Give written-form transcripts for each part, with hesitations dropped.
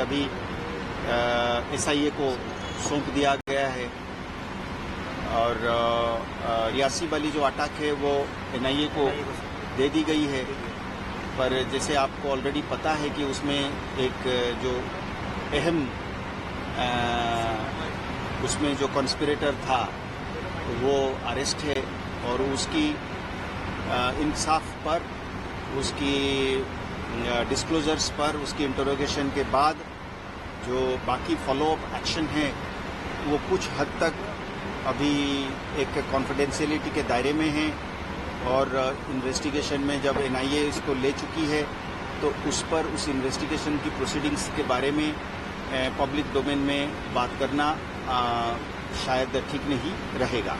अभी SIA को सौंप दिया गया है और यासी वाली जो अटैक है वो NIA को दे दी गई है। पर जैसे आपको ऑलरेडी पता है कि उसमें एक जो अहम उसमें जो कॉन्स्पिरेटर था वो अरेस्ट है और उसकी इंसाफ पर, उसकी डिस्क्लोजर्स पर, उसकी इंटरोगेशन के बाद जो बाकी फॉलोअप एक्शन है वो कुछ हद तक अभी एक कॉन्फिडेंशियलिटी के दायरे में है और इन्वेस्टिगेशन में जब NIA इसको ले चुकी है तो उस पर उस इन्वेस्टिगेशन की प्रोसीडिंग्स के बारे में पब्लिक डोमेन में बात करना शायद ठीक नहीं रहेगा।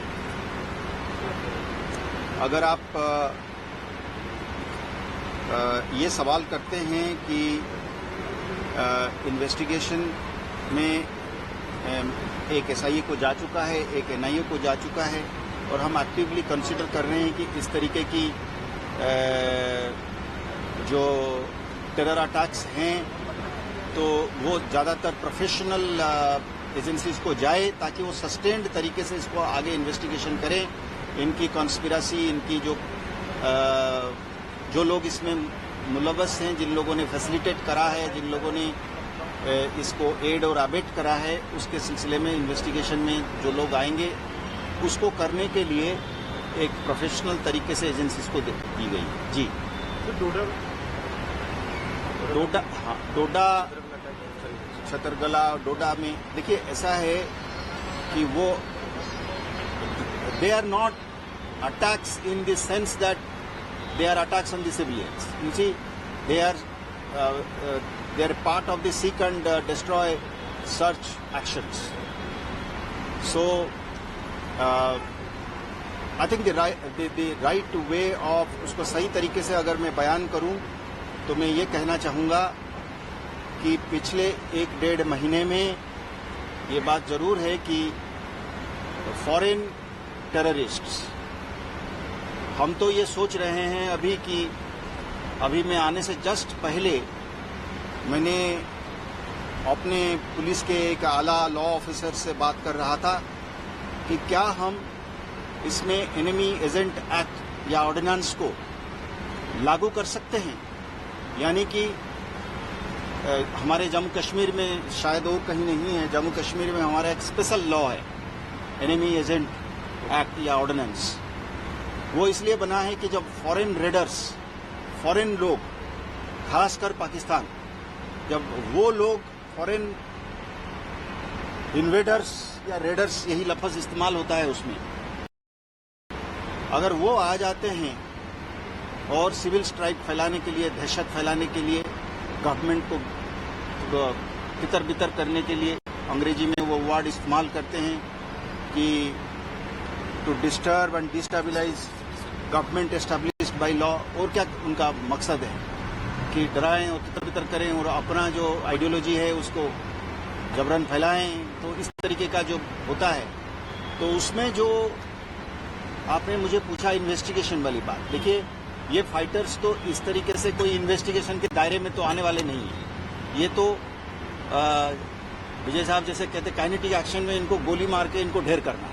अगर आप ये सवाल करते हैं कि इन्वेस्टिगेशन में एक SIA को जा चुका है, एक NIA को जा चुका है और हम एक्टिवली कंसिडर कर रहे हैं कि इस तरीके की जो टेरर अटैक्स हैं तो वो ज़्यादातर प्रोफेशनल एजेंसीज को जाए ताकि वो सस्टेन्ड तरीके से इसको आगे इन्वेस्टिगेशन करें। इनकी कॉन्स्पिरेसी, इनकी जो लोग इसमें मुलव्वस हैं, जिन लोगों ने फैसिलिटेट करा है, जिन लोगों ने इसको एड और अबेट करा है, उसके सिलसिले में इन्वेस्टिगेशन में जो लोग आएंगे उसको करने के लिए एक प्रोफेशनल तरीके से एजेंसीज को दी गई। जी डोडा छतरगला डोडा में देखिए ऐसा है कि वो they are not attacks in the sense that they are attacks on the civilians. You see they are part of the seek and destroy search actions. So I think the right way of उसको सही तरीके से अगर मैं बयान करूं तो मैं ये कहना चाहूँगा कि पिछले 1-1.5 महीने में ये बात जरूर है कि फॉरेन टेररिस्ट्स, हम तो ये सोच रहे हैं अभी कि अभी मैं आने से जस्ट पहले मैंने अपने पुलिस के एक आला लॉ ऑफिसर से बात कर रहा था कि क्या हम इसमें एनिमी एजेंट एक्ट या ऑर्डिनेंस को लागू कर सकते हैं। यानी कि हमारे जम्मू कश्मीर में, शायद और कहीं नहीं है, जम्मू कश्मीर में हमारा एक स्पेशल लॉ है एनिमी एजेंट एक्ट या ऑर्डिनेंस। वो इसलिए बना है कि जब फॉरेन रेडर्स, फॉरेन लोग, खासकर पाकिस्तान, जब वो लोग फॉरेन इन्वेडर्स या रेडर्स, यही लफ्ज इस्तेमाल होता है उसमें, अगर वो आ जाते हैं और सिविल स्ट्राइक फैलाने के लिए, दहशत फैलाने के लिए, गवर्नमेंट को तितर बितर करने के लिए, अंग्रेजी में वो वर्ड इस्तेमाल करते हैं कि to disturb and destabilise government established by law. और क्या उनका मकसद है कि डराएं और तितर बितर करें और अपना जो आइडियोलॉजी है उसको जबरन फैलाएं। तो इस तरीके का जो होता है, तो उसमें जो आपने मुझे पूछा इन्वेस्टिगेशन वाली बात, देखिए ये फाइटर्स तो इस तरीके से कोई इन्वेस्टिगेशन के दायरे में तो आने वाले नहीं है। ये तो विजय साहब जैसे कहते काइनेटिक एक्शन में इनको गोली मार के इनको ढेर करना है।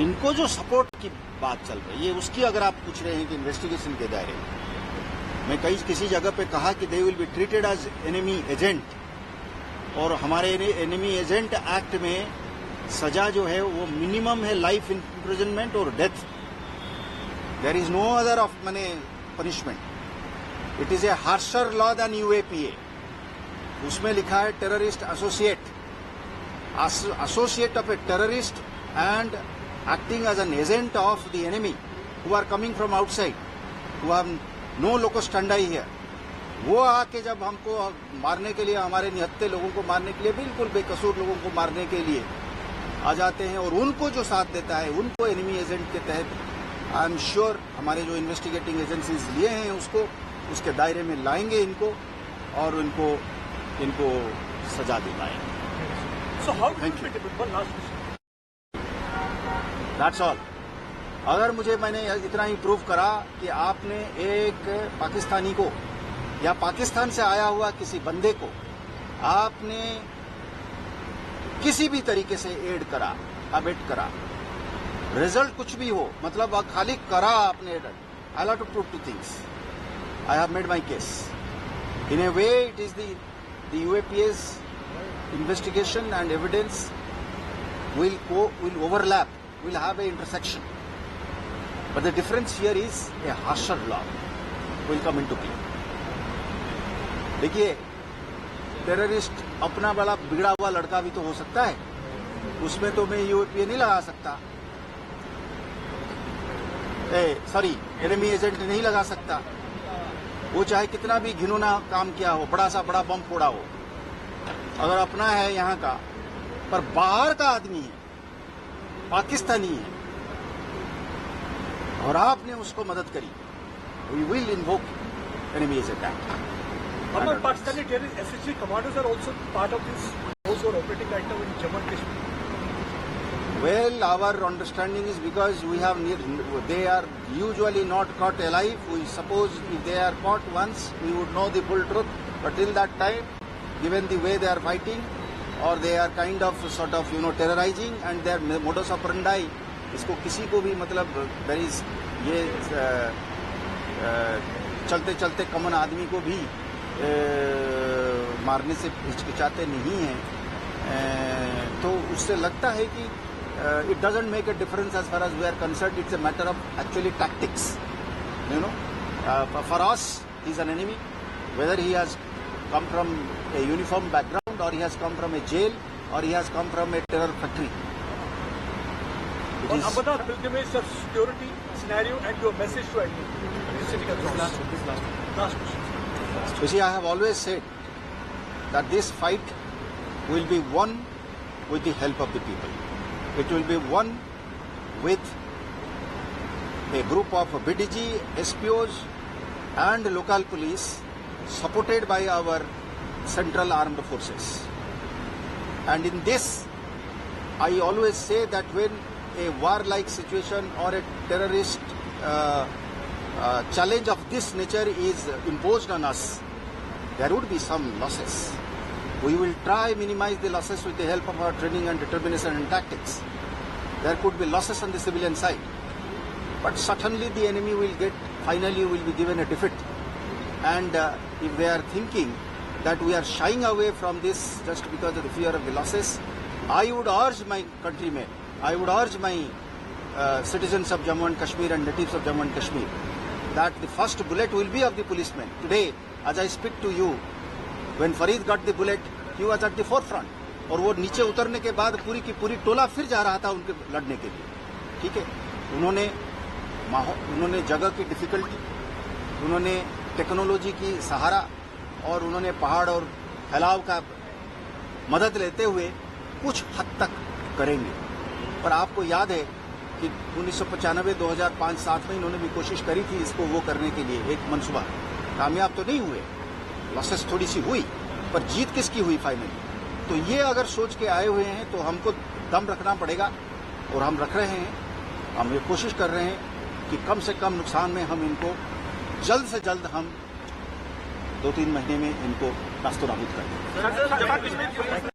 इनको जो सपोर्ट की बात चल रही है उसकी अगर आप पूछ रहे हैं कि इन्वेस्टिगेशन के दायरे में, मैं किसी जगह पे कहा कि they will be treated as enemy agent, और हमारे एनिमी एजेंट एक्ट में सजा जो है वो मिनिमम है लाइफ इम्प्रिजनमेंट और death. There is no other of money punishment. It is a harsher law than UAPA। उसमें लिखा है terrorist associate of a terrorist and acting as an agent of the enemy who are coming from outside, who have no locus standi here। वो आके जब हमको मारने के लिए, हमारे निहत्थे लोगों को मारने के लिए, बिल्कुल बेकसूर लोगों को मारने के लिए आ जाते हैं, और उनको जो साथ देता है उनको एनिमी एजेंट के तहत आई एम श्योर हमारे जो इन्वेस्टिगेटिंग एजेंसीज लिए हैं उसको उसके दायरे में लाएंगे इनको, और इनको सजा दिलाएंगे। That's all. अगर मैंने इतना ही प्रूव करा कि आपने एक पाकिस्तानी को या पाकिस्तान से आया हुआ किसी बंदे को आपने किसी भी तरीके से एड करा, अबेट करा, रिजल्ट कुछ भी हो, मतलब खाली करा आपने, I have to prove two things, I have made my case in a way, it is the UAPA's investigation and evidence will overlap, will have a intersection, but the difference here is a harsher law will come into play. देखिए, terrorist अपना बड़ा बिगड़ा हुआ लड़का भी तो हो सकता है, उसमें तो मैं UAPA नहीं लगा सकता, एनिमी एजेंट नहीं लगा सकता, वो चाहे कितना भी घिनौना काम किया हो, बड़ा सा बड़ा बम फोड़ा हो, अगर अपना है यहाँ का पर बाहर का आदमी है, पाकिस्तानी है, और आपने उसको मदद करी, we will invoke enemy agent act. Among Pakistani terrorist SSG commanders are also part of this, those who are operating right now in Jammu and Kashmir. Well, our understanding is because they are usually not caught alive. We suppose if they are caught once, we would know the full truth. But till that time, given the way they are fighting, or they are kind of sort of terrorizing, and their modus operandi, इसको किसी को भी मतलब there is ये चलते चलते common आदमी को भी मारने से हिचकिचाते नहीं हैं, तो उससे लगता है कि it doesn't make a difference as far as we are concerned. It's a matter of actually tactics. For us, he's an enemy. Whether he has come from a uniform background, or he has come from a jail, or he has come from a terror factory. On Amarnath pilgrimage, sir, security scenario and your message to enemy. Last question. You see, I have always said that this fight will be won with the help of the people. It will be won with a group of BDG, SPOs and local police supported by our central armed forces. And in this, I always say that when a war-like situation or a terrorist challenge of this nature is imposed on us, there would be some losses. We will try minimize the losses with the help of our training and determination and tactics. There could be losses on the civilian side, but certainly the enemy finally will be given a defeat. And if they are thinking that we are shying away from this just because of the fear of the losses, I would urge my countrymen, I would urge my citizens of Jammu and Kashmir and natives of Jammu and Kashmir, that the first bullet will be of the policeman. Today, as I speak to you, when Farid got the bullet, he was at the forefront. और वो नीचे उतरने के बाद पूरी की पूरी टोला फिर जा रहा था उनके लड़ने के लिए. ठीक है, उन्होंने जगह की डिफिकल्टी, उन्होंने टेक्नोलॉजी की सहारा, और उन्होंने पहाड़ और फैलाव का मदद लेते हुए कुछ हद तक करेंगे. पर आपको याद है कि 1995, 2005, 2007 में इन्होंने भी कोशिश करी थी इसको वो करने के लिए, एक मंसूबा. कामयाब तो नहीं हुए, लॉसेस थोड़ी सी हुई, पर जीत किसकी हुई फाइनली. तो ये अगर सोच के आए हुए हैं तो हमको दम रखना पड़ेगा, और हम रख रहे हैं. हम ये कोशिश कर रहे हैं कि कम से कम नुकसान में हम इनको जल्द से जल्द हम 2-3 महीने में इनको नास्तोनाबूद कर दें.